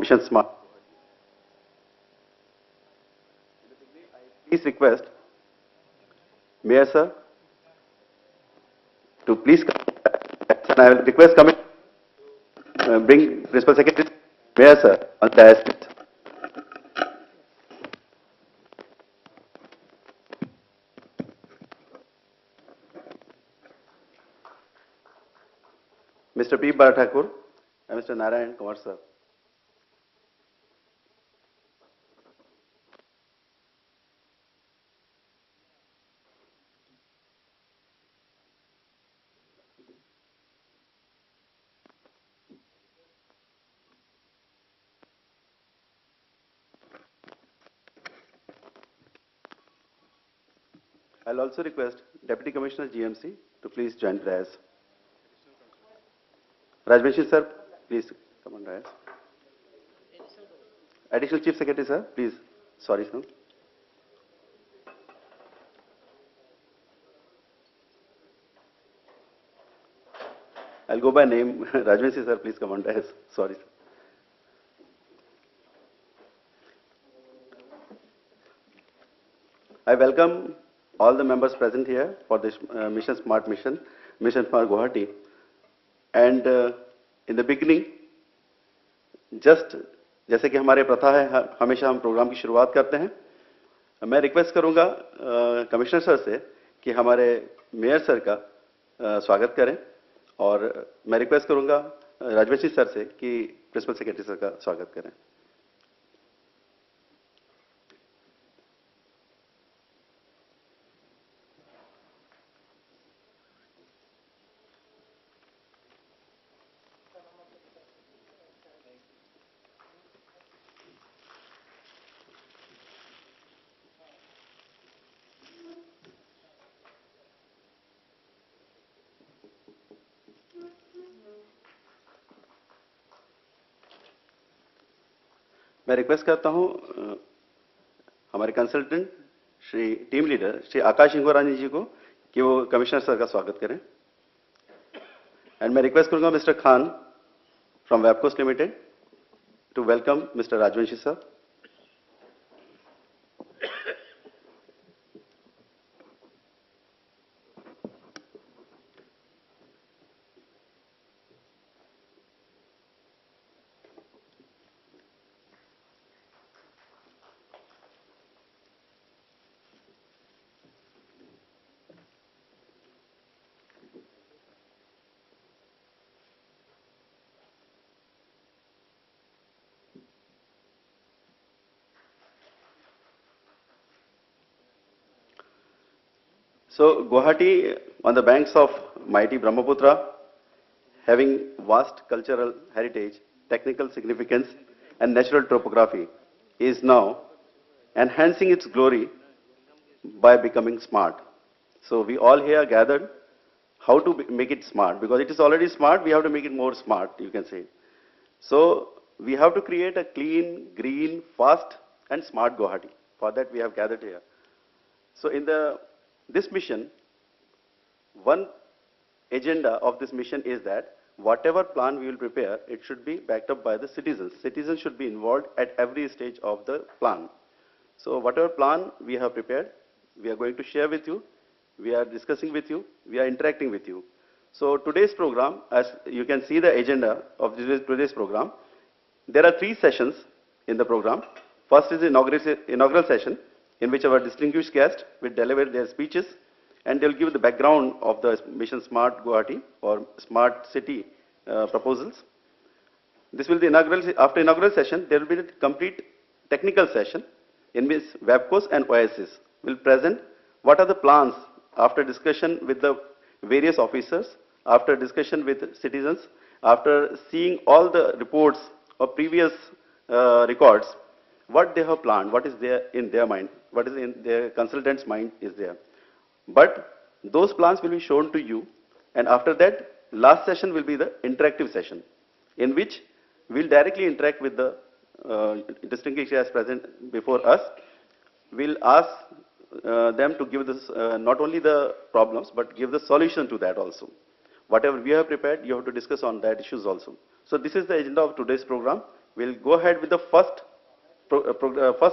Mission Smart. Please request Mayor sir to please come. And I will request coming bring Principal Secretary Mayor sir on the dais. Mr. P. Bharathakur and Mr. Narayan Kumar sir. I'll also request Deputy Commissioner GMC to please join the dais. Rajvanshi sir, please come on dais. Additional Chief Secretary sir, please. Sorry sir. I'll go by name. Rajvanshi sir, please come on dais. Sorry sir. I welcome all the members present here for this Mission Smart Mission Smart Guwahati. And in the beginning, just जैसे कि हमारे प्रथा है हमेशा हम programme की शुरुआत करते हैं, मैं रिक्वेस्ट करूंगा कमिश्नर सर से कि हमारे मेयर सर का स्वागत करें और मैं रिक्वेस्ट करूंगा राजवंशी सर से कि प्रिंसिपल सेक्रेटरी सर का स्वागत करें. मैं रिक्वेस्ट करता हूं हमारे consultant Shri team leader Shri Akash Ingorani ji को कि वो कमिश्नर सर का स्वागत करें. एंड मैं रिक्वेस्ट करूंगा mister Khan from Webcost limited to welcome mister Rajvanshi sir. So Guwahati, on the banks of mighty Brahmaputra, having vast cultural heritage, technical significance, and natural topography, is now enhancing its glory by becoming smart. So we all here gathered how to make it smart, because it is already smart, we have to make it more smart, you can say. So we have to create a clean, green, fast, and smart Guwahati. For that we have gathered here. So in this mission, one agenda of this mission is that whatever plan we will prepare, it should be backed up by the citizens. Citizens should be involved at every stage of the plan. So whatever plan we have prepared, we are going to share with you, we are discussing with you, we are interacting with you. So today's program, as you can see the agenda of today's program, there are 3 sessions in the program. First is the inaugural session, in which our distinguished guests will deliver their speeches and they will give the background of the Mission Smart Guwahati or Smart City proposals. This will be the inaugural. After inaugural session, there will be a complete technical session in which WAPCOs and OSs will present what are the plans after discussion with the various officers, after discussion with citizens, after seeing all the reports of previous records, what they have planned, what is there in their mind, what is in their consultant's mind is there. But those plans will be shown to you, and after that, last session will be the interactive session, in which we'll directly interact with the distinguished guests present before us. We'll ask them to give this, not only the problems, but give the solution to that also. Whatever we have prepared, you have to discuss on that issues also. So this is the agenda of today's program. We'll go ahead with the first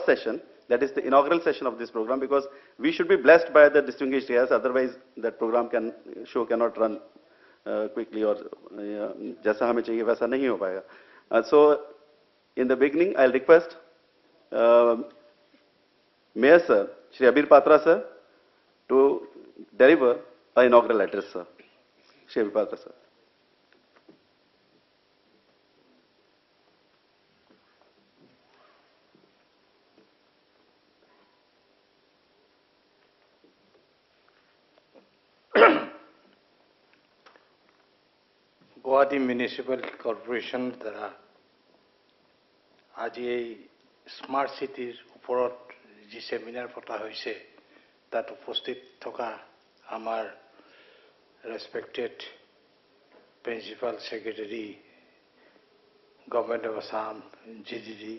session, that is the inaugural session of this program, because we should be blessed by the distinguished guests, otherwise that program cannot run quickly or जैसा हमें चाहिए वैसा नहीं हो पाएगा. So in the beginning, I'll request Mayor Sir, Shri Abir Patra Sir, to deliver an inaugural address, sir. Shri Abir Patra Sir. Guwahati Municipal Corporation দ্বারা আজি এই স্মার্ট সিটির উপৰত যে সেমিনার পতা হয়েছে তাত উপস্থিত থকা আমার respected principal secretary government of Assam GDD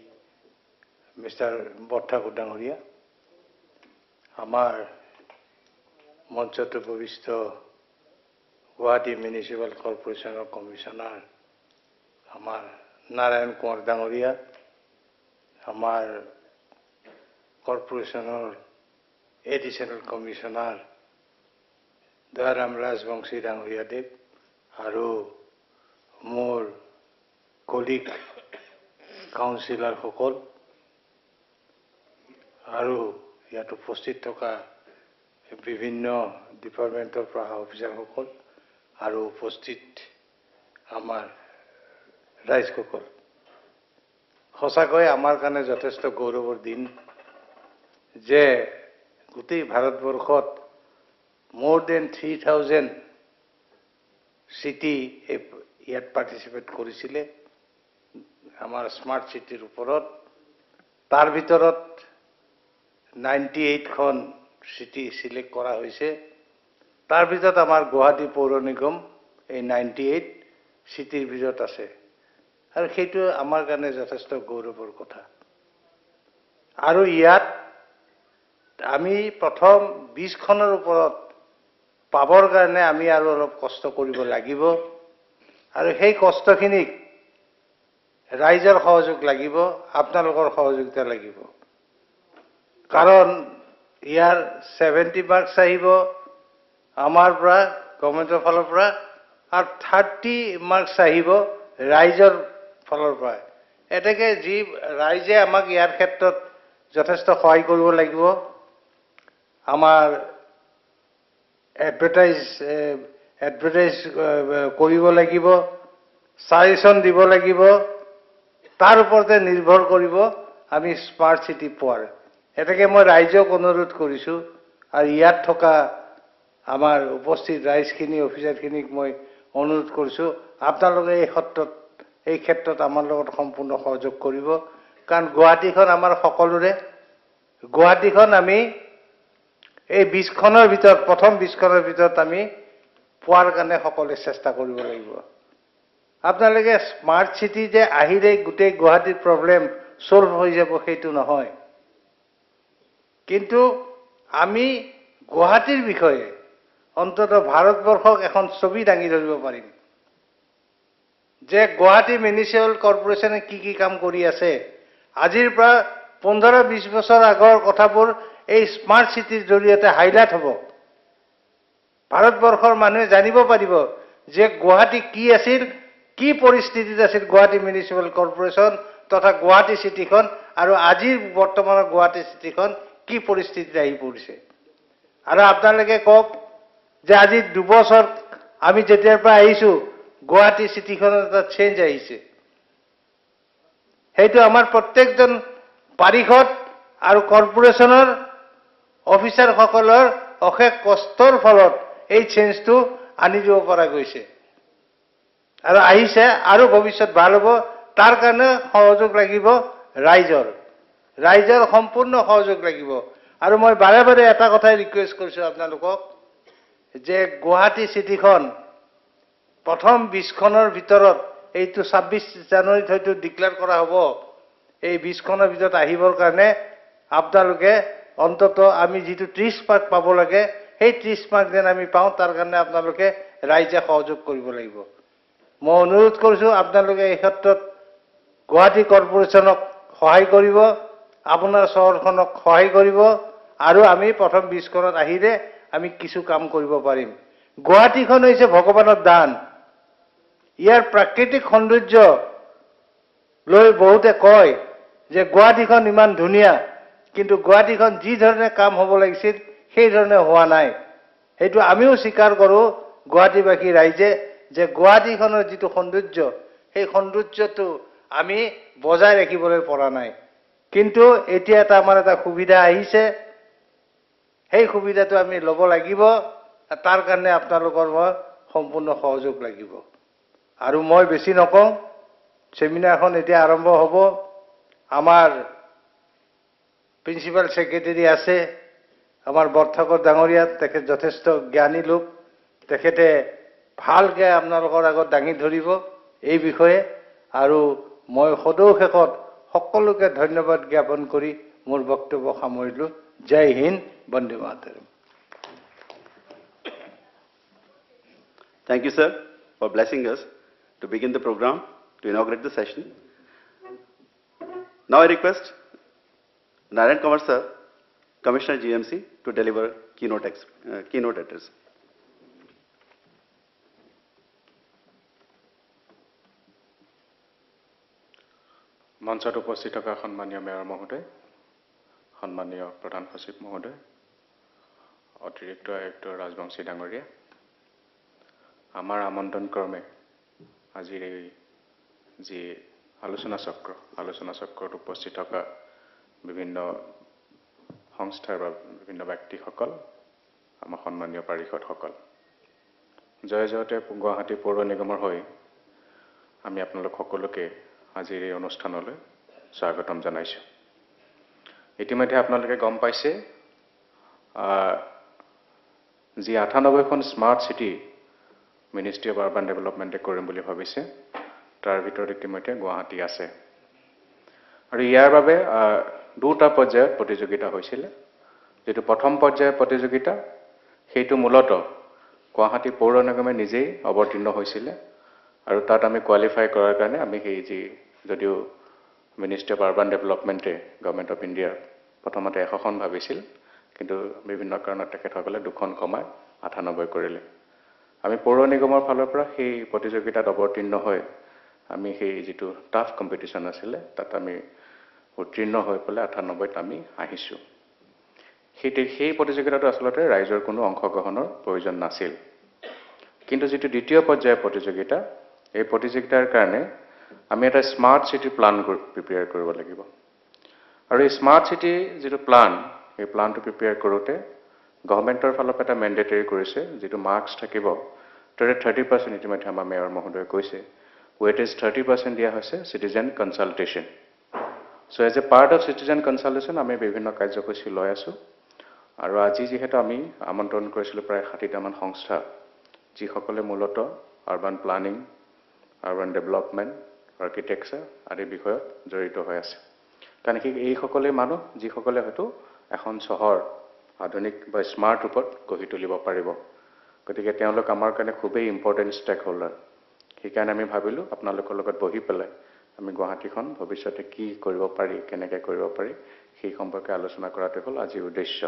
mister বট্টাকুর ডাঙরিয়া, আমার মঞ্চত উপবিষ্ট Guwahati Municipal Corporation Commissioner আমার নারায়ণ কুমার ডাঙরিয়া, আমার কর্পোরেশনের এডিশনাল কমিশনার দয়ারাম রাজবংশী ডাঙরিয়া দেৱ আৰু মোৰ কলিগ কাউন্সিলৰ সকল আৰু ইয়াত উপস্থিত থকা বিভিন্ন ডিপাৰ্টমেন্টৰ পৰা অফিচাৰ সকল আৰু উপস্থিত আমাৰ ৰাইজসকল, সঁচাকৈ আমাৰ কাৰণে যথেষ্ট গৌৰৱৰ দিন যে গোটেই ভাৰতবৰ্ষত more than 3,000 সিটি ইয়াত পাৰ্টিচিপেট কৰিছিলে আমাৰ স্মাৰ্ট সিটিৰ ওপৰত. তাৰ ভিতৰত 98খন সিটি সিলেক্ট কৰা হৈছে. তাৰ ভিতৰত আমাৰ গুৱাহাটী পৌৰ নিগম এই 98 সিটিৰ ভিতৰত আছে, আৰু সেইটো আমাৰ কাৰণে যথেষ্ট গৌৰৱৰ কথা. আৰু ইয়াত আমি প্ৰথম 20খনৰ ওপৰত পাবৰ কাৰণে আমি আৰু অলপ কষ্ট কৰিব লাগিব, আৰু সেই কষ্টখিনিক ৰাইজৰ সহযোগ লাগিব, আপোনালোকৰ সহযোগিতা লাগিব. কাৰণ ইয়াৰ 70 মাৰ্কছ আহিব আমাৰ পৰা, গভৰ্ণমেণ্টৰ ফালৰ পৰা, আৰু 30 মাৰ্কছ আহিব ৰাইজৰ ফালৰ পৰা. এতেকে যি ৰাইজে আমাক ইয়াৰ ক্ষেত্ৰত যথেষ্ট সহায় কৰিব লাগিব. আমাৰ এডভাৰটাইজ কৰিব লাগিব, সাজেশন দিব লাগিব. তাৰ ওপৰতে নিৰ্ভৰ কৰিব আমি স্মাৰ্ট সিটি পোৱাৰ. এতেকে মই ৰাইজক অনুৰোধ কৰিছোঁ, আৰু ইয়াত থকা আমাৰ উপস্থিত ৰাইজখিনি অফিচাৰখিনিক মই অনুৰোধ কৰিছোঁ, আপোনালোকে এই ক্ষেত্ৰত আমাৰ লগত সম্পূৰ্ণ সহযোগ কৰিব. কাৰণ গুৱাহাটীখন আমাৰ সকলোৰে, গুৱাহাটীখন আমি এই 20খনৰ ভিতৰত, প্ৰথম 20খনৰ ভিতৰত আমি পোৱাৰ কাৰণে সকলোৱে চেষ্টা কৰিব লাগিব. আপোনালোকে স্মাৰ্ট সিটি যে আহিলে গোটেই গুৱাহাটীৰ প্ৰব্লেম সলভ হৈ যাব সেইটো নহয়, কিন্তু আমি গুৱাহাটীৰ বিষয়ে অন্তত ভাৰতবৰ্ষক এখন ছবি দাঙি ধৰিব পাৰিম যে গুৱাহাটী মিউনিচিপাল কৰ্পোৰেশ্যনে কি কাম কৰি আছে. আজিৰ পৰা 15-20 বছৰ আগৰ কথাবোৰ এই স্মাৰ্ট সিটিৰ জৰিয়তে হাইলাইট হ'ব. ভাৰতবৰ্ষৰ মানুহে জানিব পাৰিব যে গুৱাহাটী কি আছিল, কি পৰিস্থিতিত আছিল গুৱাহাটী মিউনিচিপাল কৰ্পোৰেশ্যন তথা গুৱাহাটী সিটিখন, আৰু আজিৰ বৰ্তমানৰ গুৱাহাটী সিটিখন কি পৰিস্থিতিত আহি পৰিছে. আৰু আপোনালোকে কওক যে আজি 2 বছৰ আমি যেতিয়াৰ পৰা আহিছোঁ গুৱাহাটী সিটিখনত এটা চেঞ্জ আহিছে. সেইটো আমাৰ প্ৰত্যেকজন পাৰিষদ আৰু কৰ্পোৰেচনৰ অফিচাৰসকলৰ অশেষ কষ্টৰ ফলত এই চেঞ্জটো আনি দিব পৰা গৈছে আৰু আহিছে আৰু ভৱিষ্যত ভাল হ'ব তাৰ কাৰণে সহযোগ লাগিব ৰাইজৰ সম্পূৰ্ণ সহযোগ লাগিব আৰু মই বাৰে বাৰে এটা কথাই ৰিকুৱেষ্ট কৰিছোঁ আপোনালোকক যে গুৱাহাটী চিটিখন প্ৰথম 20খনৰ ভিতৰত এইটো 26 জানুৱাৰীত হয়তো ডিক্লেয়াৰ কৰা হ'ব এই 20খনৰ ভিতৰত আহিবৰ কাৰণে আপোনালোকে অন্তত আমি যিটো 30 মাৰ্ক পাব লাগে সেই 30 মাৰ্ক যেন আমি পাওঁ তাৰ কাৰণে আপোনালোকে ৰাইজে সহযোগ কৰিব লাগিব মই অনুৰোধ কৰিছোঁ আপোনালোকে এই ক্ষেত্ৰত গুৱাহাটী কৰ্পোৰেচনক সহায় কৰিব আপোনাৰ চহৰখনক সহায় কৰিব আৰু আমি প্ৰথম 20খনত আহিলে আমি কিছু কাম কৰিব পাৰিম গুৱাহাটীখন হৈছে ভগৱানৰ দান ইয়াৰ প্ৰাকৃতিক সৌন্দৰ্য লৈ বহুতে কয় যে গুৱাহাটীখন ইমান ধুনীয়া কিন্তু গুৱাহাটীখন যি ধৰণে কাম হ'ব লাগিছিল সেই ধৰণে হোৱা নাই সেইটো আমিও স্বীকাৰ কৰোঁ গুৱাহাটীবাসী ৰাইজে যে গুৱাহাটীখনৰ যিটো সৌন্দৰ্য সেই সৌন্দৰ্যটো আমি বজাই ৰাখিবলৈ পৰা নাই কিন্তু এতিয়া আমাৰ এটা সুবিধা আহিছে সেই সুবিধাটো আমি ল'ব লাগিব তাৰ কাৰণে আপোনালোকৰ সম্পূৰ্ণ সহযোগ লাগিব আৰু মই বেছি নকওঁ সেমিনাৰখন এতিয়া আৰম্ভ হ'ব আমাৰ প্ৰিন্সিপাল সেক্ৰেটাৰী আছে আমাৰ বৰঠাকুৰ ডাঙৰীয়া তেখেত যথেষ্ট জ্ঞানী লোক তেখেতে ভালকৈ আপোনালোকৰ আগত দাঙি ধৰিব এই বিষয়ে আৰু মই সদৌ শেষত সকলোকে ধন্যবাদ জ্ঞাপন কৰি মোৰ বক্তব্য সামৰিলোঁ জয় Hind Vande Mataram Thank you, sir, for blessing us to begin the program, to inaugurate the session. Now I request Narayan Kumar sir, Commissioner GMC, to deliver keynote address. মঞ্চত উপস্থিত থকা সন্মানীয় মেয়ৰ মহোদয় সন্মানীয় প্ৰধান সচিব মহোদয় অতিৰিক্ত আয়ুক্ত ৰাজবংশী ডাঙৰীয়া আমাৰ আমন্ত্ৰণ ক্ৰমে আজিৰ এই যি আলোচনা চক্ৰত উপস্থিত থকা বিভিন্ন সংস্থাৰ বা বিভিন্ন ব্যক্তিসকল আমাৰ সন্মানীয় পাৰিষদসকল জয় জয়তে গুৱাহাটী পৌৰ নিগমৰ হৈ আমি আপোনালোক সকলোকে আজিৰ এই অনুষ্ঠানলৈ স্বাগতম জনাইছোঁ ইতিমধ্যে আপোনালোকে গম পাইছে যি 98খন smart city ministry of urban ডেভেলপমেণ্টে কৰিম বুলি ভাবিছে তাৰ ভিতৰত ইতিমধ্যে গুৱাহাটী আছে আৰু ইয়াৰ বাবে দুটা পৰ্যায়ত প্ৰতিযোগিতা হৈছিল যেটো প্ৰথম পৰ্যায়ৰ প্ৰতিযোগিতা সেইটো মূলত গুৱাহাটী পৌৰ নিগমে নিজেই অৱতীৰ্ণ হৈছিল আৰু তাত আমি কোৱালিফাই কৰাৰ কাৰণে আমি সেই যি যদিও মিনিষ্ট্ৰী অফ আৰ্বান ডেভেলপমেণ্টে গভৰ্ণমেণ্ট অফ ইণ্ডিয়াৰ প্ৰথমতে 100খন ভাবিছিল কিন্তু বিভিন্ন কাৰণত তেখেতসকলে দুখন কমাই 98 কৰিলে আমি পৌৰ নিগমৰ ফালৰ পৰা সেই প্ৰতিযোগিতাত অৱতীৰ্ণ হৈ আমি সেই যিটো টাফ কম্পিটিশ্যন আছিল তাত আমি উত্তীৰ্ণ হৈ পেলাই 98ত আমি আহিছোঁ সেই প্ৰতিযোগিতাটো আচলতে ৰাইজৰ কোনো অংশগ্ৰহণৰ প্ৰয়োজন নাছিল কিন্তু যেটো দ্বিতীয় পৰ্যায়ৰ প্ৰতিযোগিতা এই প্ৰতিযোগিতাৰ কাৰণে আমি এটা স্মাৰ্ট সিটি প্লান প্ৰিপেয়াৰ কৰিব লাগিব আৰু এই স্মাৰ্ট সিটি যেটো প্লান এই প্লানটো প্ৰিপেয়াৰ কৰোতে গভৰ্ণমেণ্টৰ ফালৰ পৰা এটা মেন্ডেটৰী কৰিছে যেটো মাৰ্কছ থাকিব তাৰে 30% ইতিমধ্যে আমাৰ মেয়ৰ মহোদয়ে কৈছে ৱেটেজ 30% দিয়া হৈছে citizen consultation so as a part of citizen consultation আমি বিভিন্ন কাৰ্যসূচী লৈ আছো আৰু আজি যেহেতু আমি আমন্ত্ৰণ কৰিছিলোঁ প্ৰায় 60টা মান সংস্থা যিসকলে মূলত urban planning urban development architecture আদি বিষয়ত জড়িত হৈ আছে কাৰণ এই সকলে মানুহ যিসকলে হয়তো এখন চহৰ আধুনিক বা স্মাৰ্ট ৰূপত গঢ়ি তুলিব পাৰিব গতিকে তেওঁলোক আমাৰ কাৰণে খুবেই ইম্পৰ্টেন্ট ষ্টেক হোল্ডাৰ সেইকাৰণে আমি ভাবিলোঁ আপোনালোকৰ লগত বহি পেলাই আমি গুৱাহাটীখন ভৱিষ্যতে কি কৰিব পাৰি কেনেকৈ কৰিব পাৰি সেই সম্পৰ্কে আলোচনা কৰাটো হ'ল আজিৰ উদ্দেশ্য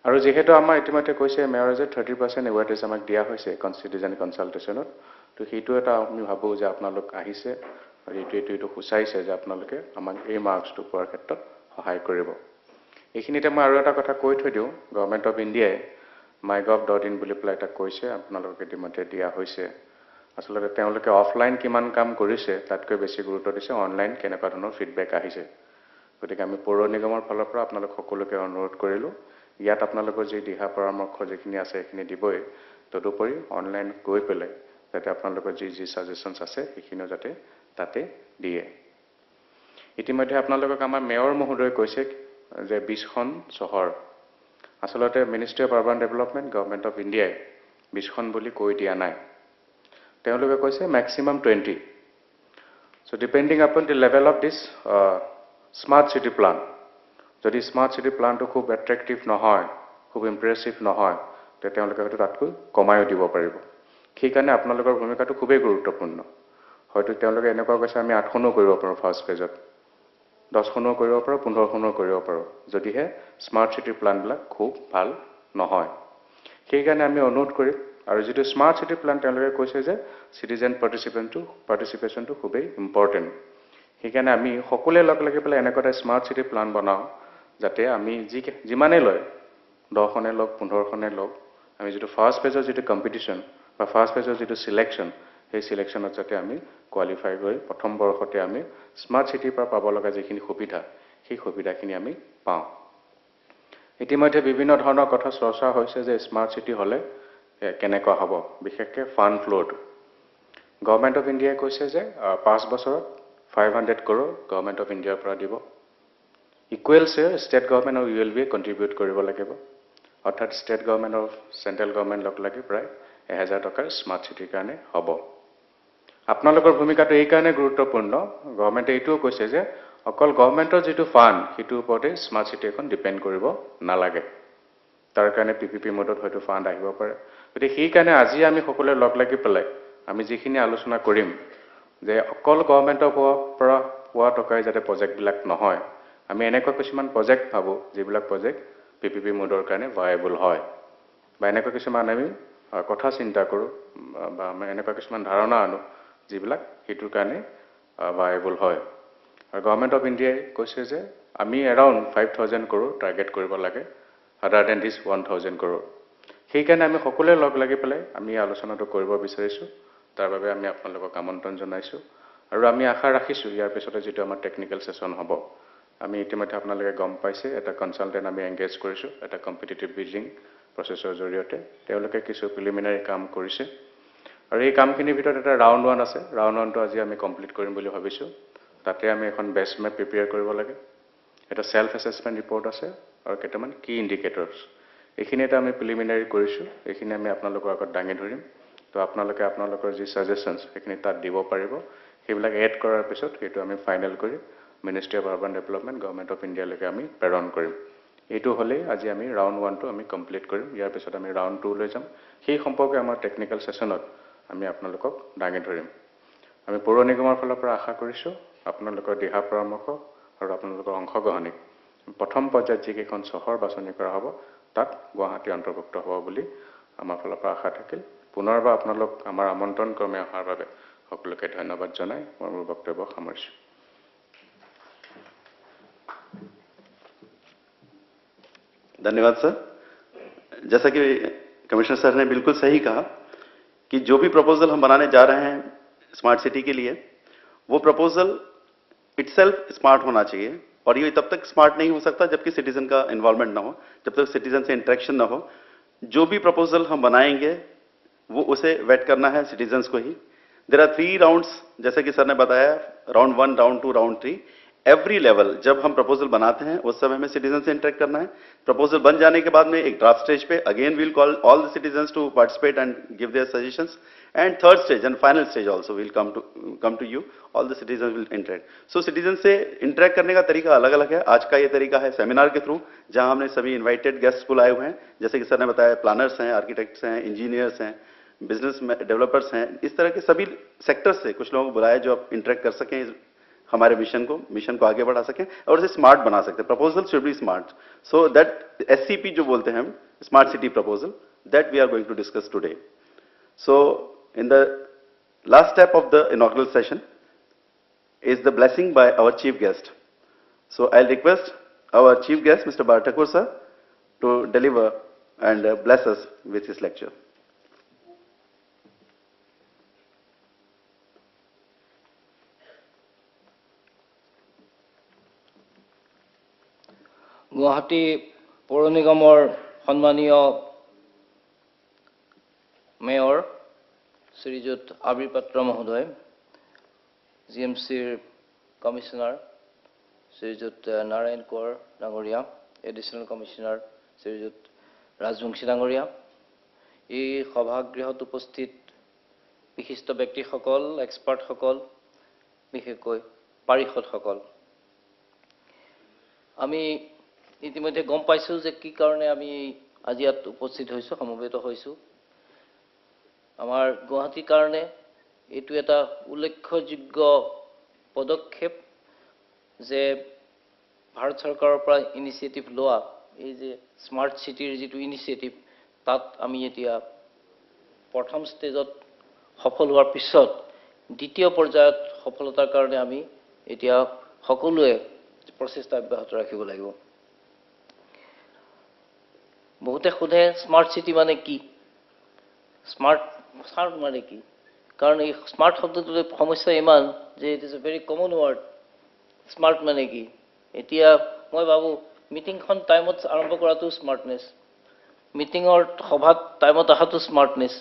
আৰু যেহেতু আমাৰ ইতিমধ্যে কৈছে মেয়ৰ যে 30% ৱেটেজ আমাক দিয়া হৈছে সিটিজেন কনসালটেশনত তো সেইটো এটা আমি ভাবো যে আপোনালোক আহিছে আৰু এইটো খুচাইছে যে আপোনালোকে আমাক এই মাৰ্কছটো পোৱাৰ ক্ষেত্ৰত সহায় কৰিব এইখিনিতে মই আৰু এটা কথা কৈ থৈ দিওঁ গভৰ্ণমেণ্ট অফ ইণ্ডিয়াই mygov.in বুলি পেলাই এটা কৈছে আপোনালোকক ইতিমধ্যে দিয়া হৈছে আসলে তেওঁলোকে অফলাইন কিমান কাম কৰিছে তাতকৈ বেছি গুৰুত্ব দিছে অনলাইন কেনেকুৱা ধৰণৰ ফিডবেক আহিছে গতিকে আমি পৌৰ নিগমৰ ফালৰ পৰা আপোনালোক সকলোকে অনুৰোধ কৰিলোঁ ইয়াত আপোনালোকৰ যি দিহা পৰামৰ্শ যিখিনি আছে সেইখিনি দিবই তদুপৰি অনলাইন গৈ পেলাই যাতে আপোনালোকৰ যি যি ছাজেশ্যনছ আছে সেইখিনিও যাতে তাতে দিয়ে ইতিমধ্যে আপোনালোকক আমাৰ মেয়ৰ মহোদয়ে কৈছে যে 20খন চহৰ আসলতে ministry of urban development government of ইণ্ডিয়াই 20খন বুলি কৈ দিয়া নাই তেওঁলোকে কৈছে maximum 20 so depending upon the level of this smart city plan যদি স্মাৰ্ট সিটি প্লানটো খুব এট্ৰেক্টিভ নহয় খুব ইমপ্ৰেছিভ নহয় তে তেওঁলোকে হয়তো তাতকৈ কমায়ো দিব পাৰিব সেইকাৰণে আপোনালোকৰ ভূমিকাটো খুবেই গুৰুত্বপূৰ্ণ হয়তো তেওঁলোকে এনেকুৱা কৈছে আমি 8খনো কৰিব পাৰোঁ ফাৰ্ষ্ট ফেজত 10খনো কৰিব পাৰোঁ 15খনো কৰিব পাৰোঁ যদিহে স্মাৰ্ট সিটি প্লানবিলাক খুব ভাল নহয় সেইকাৰণে আমি অনুৰোধ কৰিম আৰু যেটো স্মাৰ্ট সিটি প্লান তেওঁলোকে কৈছে যে সিটিজেন পাৰ্টিসিপেশনটো খুবেই ইম্পৰ্টেন্ট সেইকাৰণে আমি সকলোৱে লগ লাগি পেলাই এনেকুৱা স্মাৰ্ট সিটি প্লান বনাও যাতে আমি যিমানে লয় 10খনে লওক 15খনে লওক আমি যেটো ফাৰ্ষ্ট ফেজৰ যেটো কম্পিটিশন বা ফাৰ্ষ্ট ফেজৰ যেটো সিলেকশন সেই সিলেকশনত যাতে আমি কোৱালিফাই কৰি প্ৰথম বৰ্ষতে আমি স্মাৰ্ট সিটিৰ পৰা পাব লগা যিখিনি সুবিধা সেই সুবিধাখিনি আমি পাওঁ ইতিমধ্যে বিভিন্ন ধৰণৰ কথা চৰ্চা হৈছে যে স্মাৰ্ট সিটি হলে কেনেকুৱা হ'ব বিশেষকৈ ফাণ্ড ফ্লোটো গভৰ্ণমেণ্ট অফ ইণ্ডিয়াই কৈছে যে 5 বছৰত 500 crore গভৰ্ণমেণ্ট অফ ইণ্ডিয়াৰ পৰা দিব ইকুৱেল শ্বেয়াৰ ষ্টেট গভৰ্ণমেণ্ট আৰু ইউএলবিয়ে কন্ট্ৰিবিউট কৰিব লাগিব অৰ্থাৎ ষ্টেট গভৰ্ণমেণ্ট আৰু চেণ্ট্ৰেল গভৰ্ণমেণ্ট লগ লাগি প্ৰায় 1000 টকাৰ স্মাৰ্ট সিটিৰ কাৰণে হ'ব আপোনালোকৰ ভূমিকাটো এই কাৰণে গুৰুত্বপূৰ্ণ গভৰ্ণমেণ্টে এইটোও কৈছে যে অকল গভৰ্ণমেণ্টৰ যেটো ফাণ্ড হিটোৰ ওপৰতে স্মাৰ্ট সিটি এখন ডিপেন্ড কৰিব নালাগে তাৰ কাৰণে পিপিপি মোডত হয়তো ফাণ্ড আহিব পাৰে গতিকে সেই কাৰণে আজি আমি সকলোৱে লগ লাগি পেলাই আমি যিখিনি আলোচনা কৰিম যে অকল গভৰ্ণমেণ্টৰ পৰা পোৱা টকাই যাতে প্ৰজেক্টবিলাক নহয় আমি এনেকুৱা কিছুমান প্ৰজেক্ট ভাবো যিবিলাক প্ৰজেক্ট পিপিপি মোডৰ কাৰণে ভায়াবল হয় বা এনেকুৱা কিছুমান আমি কথা চিন্তা কৰো বা আমি এনেকুৱা কিছুমান ধাৰণা আনো যিবিলাক হিটোৰ কাৰণে ভায়াবল হয় আৰু গভৰ্ণমেণ্ট অফ ইণ্ডিয়াই কৈছে যে আমি এৰাউণ্ড 5000 crore টাৰ্গেট কৰিব লাগে other than this 1000 crore সেই কাৰণে আমি সকলোৱে লগ লাগি পেলাই আমি আলোচনাটো কৰিব বিচাৰিছো তাৰ বাবে আমি আপোনালোকক আমন্ত্ৰণ জনাইছো আৰু আমি আশা ৰাখিছো ইয়াৰ পিছতে যেটো আমাৰ টেকনিক্যাল সেশন হ'ব আমি ইতিমধ্যে আপোনালোকে গম পাইছে এটা কনসালটেন্ট আমি এংগেজ কৰিছো এটা কম্পিটিটিভ বিডিং প্ৰসেছৰ জৰিয়তে তেওঁলোকে কিছু প্ৰিলিমিনাৰী কাম কৰিছে আৰু এই কামখিনিৰ ভিতৰত এটা ৰাউণ্ড 1 আছে ৰাউণ্ড 1 টো আজি আমি কমপ্লিট কৰিম বুলি ভাবিছো তাতে আমি এখন বেষ্ট মেপ প্ৰিপেয়াৰ কৰিব লাগে এটা সেলফ অ্যাসেসমেন্ট ৰিপৰ্ট আছে আৰু কেইটামান কি ইন্ডিকেটৰছ এইখিনি এটা আমি প্ৰিলিমিনাৰী কৰিছো এইখিনি আমি আপোনালোকৰ আগত দাঙি ধৰিম তো আপোনালোকে আপোনালোকৰ যি সাজেশনছ এইখিনি তাত দিব পাৰিব সেইবিলাক এড কৰাৰ পিছত সেইটো আমি ফাইনেল কৰি ministry of urban development government of India লৈকে আমি প্ৰেৰণ কৰিম এইটো হলে আজি আমি ৰাউণ্ড 1 টো আমি কমপ্লিট কৰিম ইয়াৰ পিছত আমি ৰাউণ্ড 2 লৈ যাম সেই সম্পৰ্কে আমাৰ টেকনিক্যাল সেশনত আমি আপোনালোকক দাঙি ধৰিম আমি পৌৰ নিগমৰ ফালৰ পৰা আশা কৰিছো আপোনালোকৰ দিহা পৰামৰ্শ আৰু আপোনালোকৰ অংশগ্ৰহণী প্ৰথম পৰ্যায়ত যিকেইখন চহৰ বাছনি কৰা হ'ব তাত গুৱাহাটী অন্তৰ্ভুক্ত হ'ব বুলি আমাৰ ফালৰ পৰা আশা থাকিল পুনৰবাৰ আপোনালোক আমাৰ আমন্ত্ৰণ ক্ৰমে অহাৰ বাবে সকলোকে ধন্যবাদ জনাই মোৰ বক্তব্য সামৰিছো धन्यवाद सर जैसा कि कमिश्नर सर ने बिल्कुल सही कहा कि जो भी प्रपोजल हम बनाने जा रहे हैं स्मार्ट सिटी के लिए वो प्रपोजल इटसेल्फ स्मार्ट होना चाहिए और ये तब तक स्मार्ट नहीं हो सकता जबकि सिटीजन का इन्वॉल्वमेंट ना हो जब तक सिटीजन से इंटरेक्शन ना हो जो भी प्रपोजल हम बनाएंगे वो उसे वेट करना है सिटीजन्स को ही देयर आर 3 राउंड्स जैसे कि सर ने बताया round 1 round 2 round 3 every level जब हम प्रपोजल बनाते हैं उस समय हमें सिटीजन से इंटरेक्ट करना है प्रपोजल बन जाने के बाद में एक ड्राफ्ट स्टेज पे again will call all the citizens to participate and give their suggestions and third stage and final stage also will come to you all the citizens will interact so citizen से interact करने का तरीका अलग अलग है आज का ये तरीका है सेमिनार के थ्रू जहां हमने सभी इन्वाइटेड गेस्ट बुलाए हुए हैं जैसे कि सर ने बताया प्लानर्स हैं आर्किटेक्ट्स हैं इंजीनियर्स हैं बिजनेस डेवलपर्स हैं इस तरह के सभी सेक्टर्स से कुछ लोगों को बुलाया जो आप इंटरेक्ट कर सकें हमारे मिशन को आगे बढ़ा सकें और उसे स्मार्ट बना सकते हैं proposal should be smart so that SCP जो बोलते हैं हम smart city proposal that we are going to discuss today so in the last step of the inaugural session is the blessing by our chief guest. So I'll request our chief guest, Mr. Bhartakur sir, to deliver and bless us with his lecture. Guwahati পৌৰ নিগমৰ সন্মানীয় mayor শ্ৰীযুত আবিৰ পাত্ৰ মহোদয়, জিএমচিৰ commissioner শ্ৰীযুত নাৰায়ণ কোঁৱৰ ডাঙৰীয়া, additional commissioner শ্ৰীযুত ৰাজবংশী ডাঙৰীয়া, এই সভাগৃহত উপস্থিত বিশিষ্ট ব্যক্তিসকল, এক্সপাৰ্টসকল, বিশেষকৈ পাৰিষদসকল, আমি ইতিমধ্যে গম পাইছোঁ যে কি কাৰণে আমি আজি ইয়াত উপস্থিত হৈছোঁ, সমবেত হৈছোঁ। আমাৰ গুৱাহাটীৰ কাৰণে এইটো এটা উল্লেখযোগ্য পদক্ষেপ যে ভাৰত চৰকাৰৰ পৰা ইনিচিয়েটিভ লোৱা এই যে স্মাৰ্ট চিটিৰ যিটো ইনিচিয়েটিভ, তাত আমি এতিয়া প্ৰথম ষ্টেজত সফল হোৱাৰ পিছত দ্বিতীয় পৰ্যায়ত সফলতাৰ কাৰণে আমি এতিয়া সকলোৱে প্ৰচেষ্টা অব্যাহত ৰাখিব লাগিব। বহুতে সোধে স্মাৰ্ট চিটি মানে কি, স্মাৰ্ট মানে কি? কাৰণ এই স্মাৰ্ট শব্দটোৰ সমস্যা ইমান যে it is a very common word. Smart মানে কি? এতিয়া মই ভাবোঁ মিটিংখন টাইমত আৰম্ভ কৰাটো স্মাৰ্টনেছ, মিটিঙৰ সভাত টাইমত অহাটো স্মাৰ্টনেছ,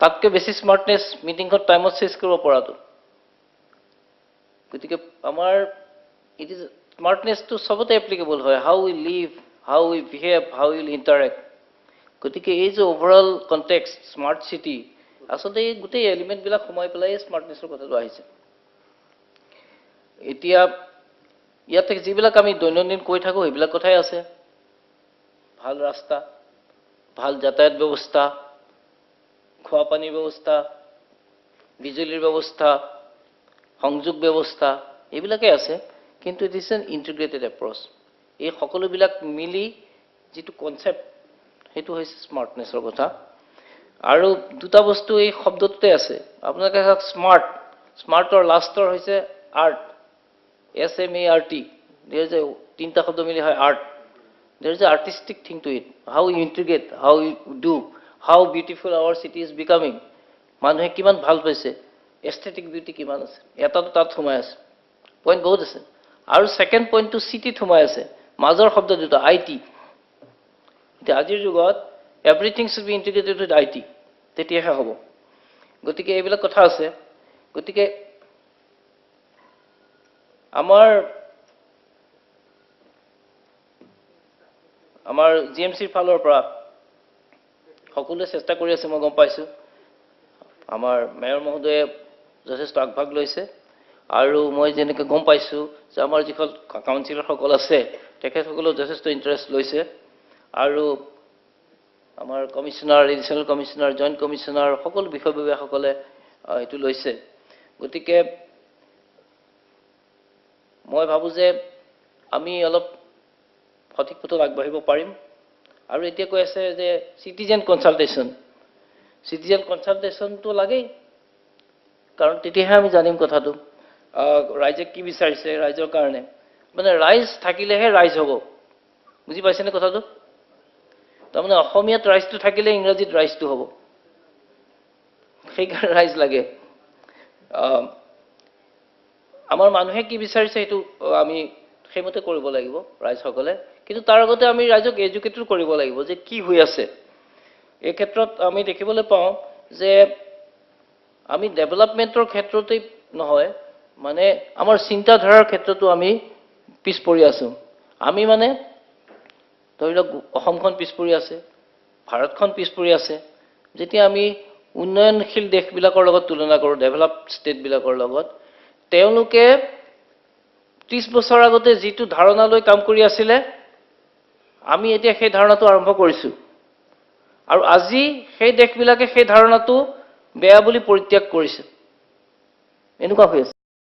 তাতকৈ বেছি স্মাৰ্টনেছ মিটিংখন টাইমত চেছ কৰিব পৰাটো। গতিকে আমাৰ ইট ইজ স্মাৰ্টনেছটো চবতে এপ্লিকেবল হয়, how we live, how we behave, how will interact. গতিকে এই যে অভাৰঅল কণ্টেক্সট স্মাৰ্ট চিটি, আচলতে এই গোটেই এলিমেণ্টবিলাক সোমাই পেলাই স্মাৰ্টনেছৰ কথাটো আহিছে। এতিয়া ইয়াতে যিবিলাক আমি দৈনন্দিন কৈ থাকোঁ সেইবিলাক কথাই আছে। ভাল ৰাস্তা, ভাল যাতায়াত ব্যৱস্থা, খোৱা পানীৰ ব্যৱস্থা, বিজুলীৰ ব্যৱস্থা, সংযোগ ব্যৱস্থা, এইবিলাকেই আছে। কিন্তু it is an integrated approach. এই সকলোবিলাক মিলি যিটো কনচেপ্ট, সেইটো হৈছে স্মাৰ্টনেছৰ কথা। আৰু দুটা বস্তু এই শব্দটোতে আছে। আপোনালোকে চাওক স্মাৰ্ট, স্মাৰ্টৰ লাষ্টৰ হৈছে আৰ্ট, SMART, দেৰ যে তিনিটা শব্দ মিলি হয় art. There is a artistic thing to it, how you integrate, how you do, how beautiful our city is becoming. মানুহে কিমান ভাল পাইছে, এস্থেটিক বিউটি কিমান আছে, এটাটো তাত সোমাই আছে, পইণ্ট বহুত আছে। আৰু ছেকেণ্ড পইণ্টটো চিটিত সোমাই আছে, মাজৰ শব্দ দুটা IT। এতিয়া আজিৰ যুগত everything should be integrated with IT, তেতিয়াহে হ'ব। গতিকে এইবিলাক কথা আছে। গতিকে আমাৰ GMCৰ ফালৰ পৰা সকলোৱে চেষ্টা কৰি আছে, মই গম পাইছোঁ। আমাৰ মেয়ৰ মহোদয়ে যথেষ্ট আগভাগ লৈছে। আৰু মই যেনেকৈ গম পাইছোঁ যে আমাৰ যিখন কাউন্সিলৰসকল আছে তেখেতসকলেও যথেষ্ট ইণ্টাৰেষ্ট লৈছে। আৰু আমাৰ commissioner, additional commissioner, joint commissioner, সকলো বিষয়ববীয়াসকলে এইটো লৈছে। গতিকে মই ভাবোঁ যে আমি অলপ সঠিক পথত আগবাঢ়িব পাৰিম। আৰু এতিয়া কৈ আছে যে চিটিজেন কনচালটেশ্যনটো লাগেই, কাৰণ তেতিয়াহে আমি জানিম কথাটো ৰাইজে কি বিচাৰিছে ৰাইজৰ কাৰণে। মানে ৰাইজ থাকিলেহে ৰাইজ হ'ব, বুজি পাইছেনে কথাটো? তাৰমানে অসমীয়াত ৰাইজটো থাকিলে ইংৰাজীত ৰাইজটো হ'ব, সেইকাৰণে ৰাইজ লাগে। আমাৰ মানুহে কি বিচাৰিছে সেইটো আমি সেইমতে কৰিব লাগিব ৰাইজসকলে। কিন্তু তাৰ আগতে আমি ৰাইজক এডুকেটো কৰিব লাগিব যে কি হৈ আছে। এই ক্ষেত্ৰত আমি দেখিবলৈ পাওঁ যে আমি ডেভেলপমেণ্টৰ ক্ষেত্ৰতেই নহয়, মানে আমাৰ চিন্তাধাৰাৰ ক্ষেত্ৰতো আমি পিছ পৰি আছোঁ। আমি মানে ধৰি লওক অসমখন পিছ পৰি আছে, ভাৰতখন পিছ পৰি আছে। যেতিয়া আমি উন্নয়নশীল দেশবিলাকৰ লগত তুলনা কৰোঁ, ডেভেলপড ষ্টেটবিলাকৰ লগত, তেওঁলোকে 30 বছৰ আগতে যিটো ধাৰণা লৈ কাম কৰি আছিলে, আমি এতিয়া সেই ধাৰণাটো আৰম্ভ কৰিছোঁ। আৰু আজি সেই দেশবিলাকে সেই ধাৰণাটো বেয়া বুলি পৰিত্যাগ কৰিছে, এনেকুৱা হৈ আছে।